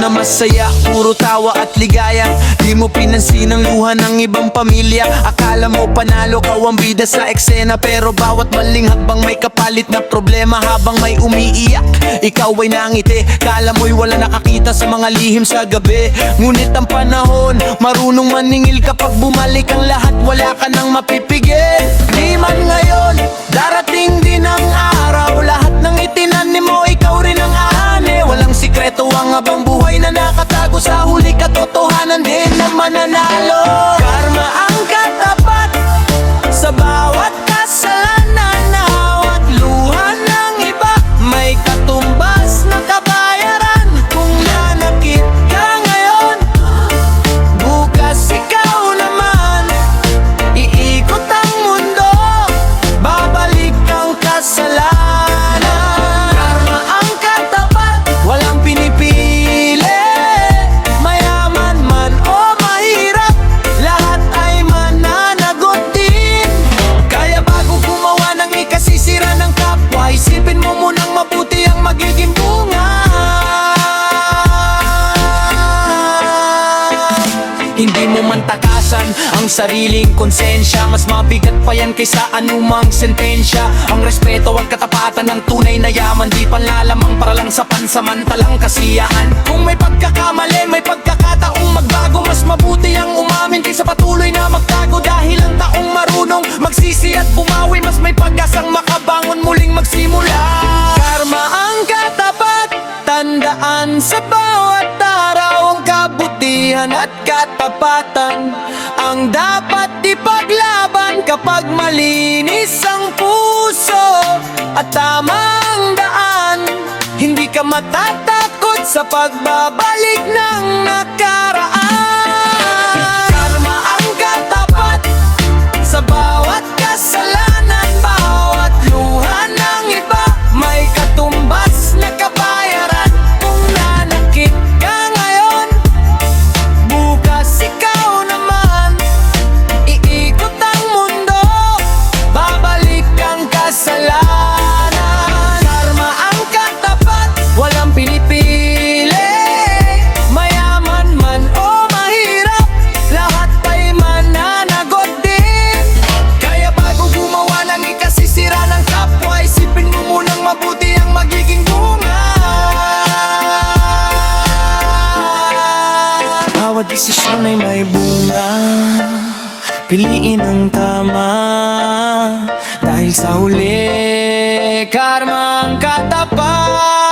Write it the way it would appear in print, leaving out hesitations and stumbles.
na masaya, puro tawa at ligaya. Di mo pinansin ang luha ng ibang pamilya. Akala mo panalo ka ang bida sa eksena, pero bawat maling hakbang may kapalit na problema. Habang may umiiyak, ikaw ay nangiti. Kala mo'y wala nakakita sa mga lihim sa gabi. Ngunit ang panahon, marunong maningil. Kapag bumalik ang lahat, wala ka nang mapipigil. Di man ngayon, darating din ang araw. Lahat ng itinanim mo, ikaw rin ang aani. Walang sikreto ang habang buhay na nakatago. Sa huli katotohanan din ang mananalo. Karma ang katapat sa bawat kasalanan. Bawat luha ng iba may katumbas na kabayaran. Kung nanakit ka ngayon, bukas ikaw naman. Iikot ang mundo, babalik ang kasalanan. Karma ang katapat, walang pinipili. Mayaman man o mahirap, lahat ay mananagot din. Kaya bago gumawa ng ikasisira ng kapwa, isipin mo munang mabuti ang magiging bunga. Hindi mo man takasan ang sariling konsensya. Mas mabigat pa yan kaysa anumang sentensya. Ang respeto at katapatan ng tunay na yaman, di panlalamang para lang sa pansamantalang kasiyahan. Kung may pagkakamali, may pagkakataong magbago. Mas mabuti ang umamin kaysa patuloy na magtago. Dahil ang taong marunong magsisi at bumawi, mas may pag-asang makabangon muling magsimula. Karma ang katapat, tandaan sa bawat araw. Ang kabutihan at katapatan ang dapat ipaglaban. Kapag malinis ang puso at tamang daan, hindi ka matatakot sa pagbabalik ng nakaraan. Karma ang katapat sa bawat kasalanan. Bawat luha ng iba may katumbas na kabayaran. Kung nanakit ka ngayon, bukas ikaw naman. Iikot ang mundo, babalik ang kasalanan. Karma ang katapat, walang pinipili. Mayaman man o mahirap, lahat ay mananagot din. Kaya bago gumawa ng ikasisira ng kapwa, isipin mo munang mabuti ang magiging bunga. Bawat desisyon ay may bunga. Piliin ang tama, dahil sa huli, karma ang katapat.